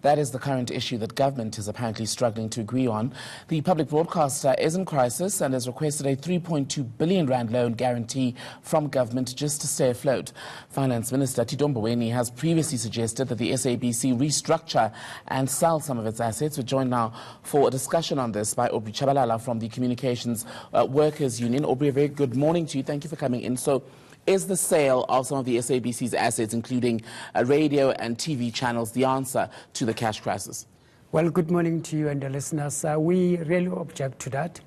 That is the current issue that government is apparently struggling to agree on. The public broadcaster is in crisis and has requested a 3.2 billion rand loan guarantee from government just to stay afloat. Finance Minister Tito Mboweni has previously suggested that the SABC restructure and sell some of its assets. We're joined now for a discussion on this by Aubrey Chabalala from the Communications Workers Union. Aubrey, a very good morning to you. Thank you for coming in. So, is the sale of some of the SABC's assets, including radio and TV channels, the answer to the cash crisis? Well, good morning to you and the listeners. We really object to that.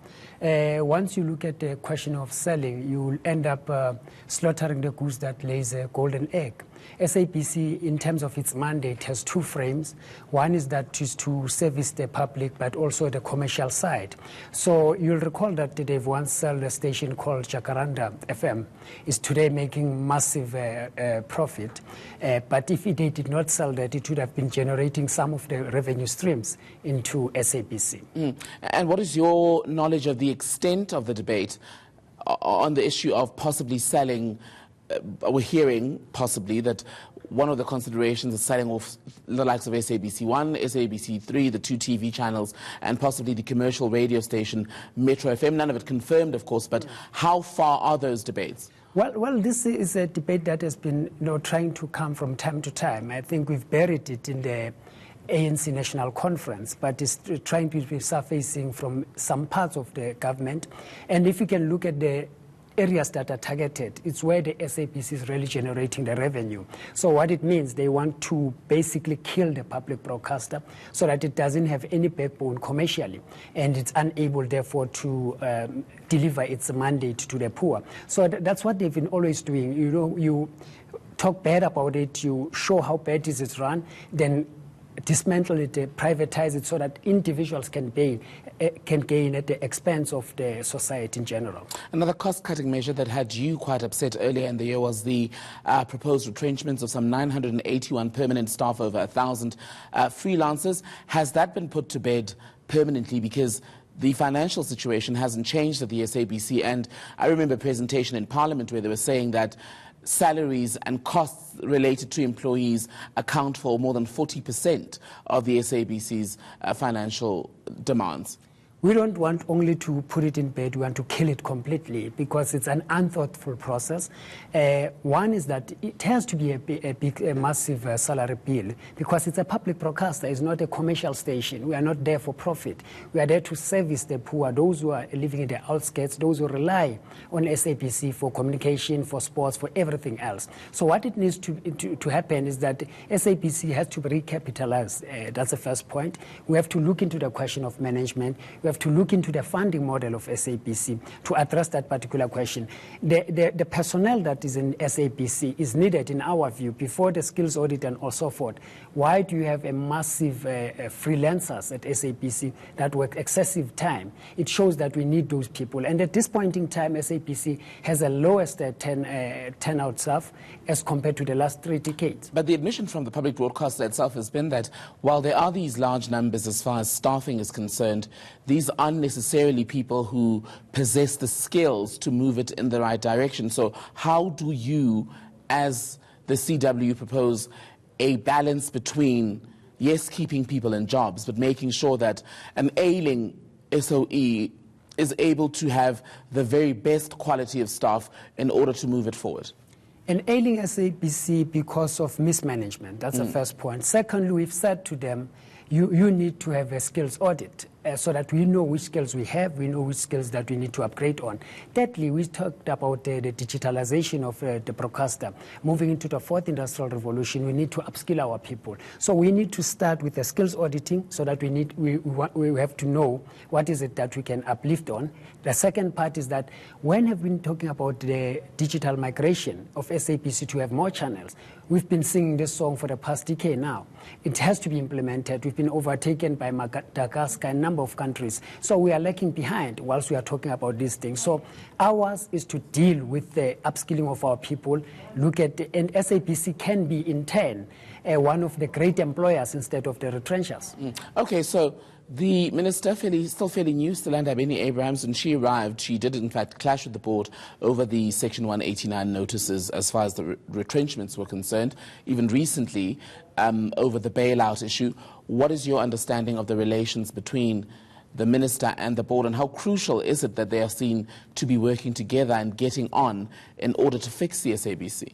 Once you look at the question of selling, you will end up slaughtering the goose that lays a golden egg. SABC, in terms of its mandate, has two frames. One is that is to service the public, but also the commercial side. So you'll recall that they've once sold a station called Jacaranda FM. Is today making massive profit. But if they did not sell that, it would have been generating some of the revenue streams into SABC. And what is your knowledge of the extent of the debate on the issue of possibly selling? We're hearing possibly that one of the considerations is selling off the likes of SABC 1, SABC 3, the two TV channels, and possibly the commercial radio station Metro FM. None of it confirmed, of course, but how far are those debates? Well, this is a debate that has been trying to come from time to time. I think we've buried it in the ANC National Conference, but it's trying to be surfacing from some parts of the government. And if you can look at the areas that are targeted, it's where the SABC is really generating the revenue. So what it means, they want to basically kill the public broadcaster so that it doesn't have any backbone commercially, and it's unable, therefore, to deliver its mandate to the poor. So that's what they've been always doing. You talk bad about it, you show how bad it is run, then dismantle it, privatize it so that individuals can gain at the expense of the society in general. Another cost-cutting measure that had you quite upset earlier in the year was the proposed retrenchments of some 981 permanent staff, over 1,000 freelancers. Has that been put to bed permanently? Because the financial situation hasn't changed at the SABC, and I remember a presentation in Parliament where they were saying that salaries and costs related to employees account for more than 40% of the SABC's financial demands. We don't want only to put it in bed, we want to kill it completely because it's an unthoughtful process. One is that it has to be a massive salary bill because it's a public broadcaster, it's not a commercial station. We are not there for profit. We are there to service the poor, those who are living in the outskirts, those who rely on SABC for communication, for sports, for everything else. So what it needs to happen is that SABC has to be recapitalized. That's the first point. We have to look into the question of management. We have to look into the funding model of SABC to address that particular question. The personnel that is in SABC is needed, in our view, before the skills audit and so forth. Why do you have a massive freelancers at SABC that work excessive time? It shows that we need those people. And at this point in time, SABC has the lowest turnout staff as compared to the last 3 decades. But the admission from the public broadcaster itself has been that while there are these large numbers as far as staffing is concerned, these aren't necessarily people who possess the skills to move it in the right direction. So how do you, as the CW, propose a balance between, yes, keeping people in jobs, but making sure that an ailing SOE is able to have the very best quality of staff in order to move it forward? An ailing SABC because of mismanagement, that's the first point. Secondly, we've said to them, you need to have a skills audit so that we know which skills we have, we know which skills that we need to upgrade on. Thirdly, we talked about the digitalization of the broadcaster. Moving into the 4th industrial revolution, we need to upskill our people. So we need to start with the skills auditing so that we have to know what is it that we can uplift on. The second part is that when have been talking about the digital migration of SABC to have more channels, we've been singing this song for the past decade now. It has to be implemented. We've been overtaken by Madagascar and a number of countries. So we are lagging behind whilst we are talking about these things. So ours is to deal with the upskilling of our people, look at, and SABC can be in turn one of the great employers instead of the retrenchers. Okay, so the minister, still fairly new, Stilanda Beni-Abrahams, when she arrived, she did in fact clash with the board over the Section 189 notices as far as the retrenchments were concerned, even recently over the bailout issue. what is your understanding of the relations between the minister and the board, and how crucial is it that they are seen to be working together and getting on in order to fix the SABC?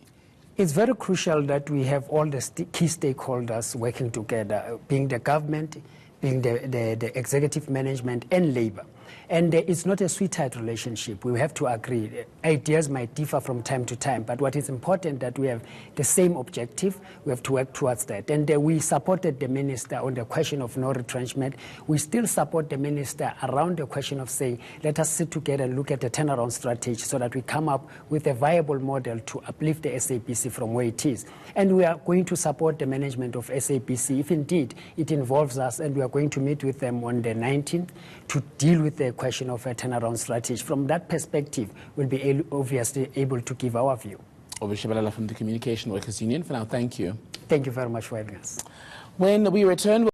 It's very crucial that we have all the key stakeholders working together, being the government, being the executive management and labor. And it's not a sweetheart relationship. We have to agree. Ideas might differ from time to time, but what is important that we have the same objective. We have to work towards that. And we supported the minister on the question of no retrenchment. We still support the minister around the question of saying, let us sit together and look at the turnaround strategy so that we come up with a viable model to uplift the SABC from where it is. And we are going to support the management of SABC if indeed it involves us, and we are going to meet with them on the 19th to deal with the question of a turnaround strategy. From that perspective, we'll be obviously able to give our view. Obishabalala from the Communication Workers Union. For now, thank you. Thank you very much for having us. When we return...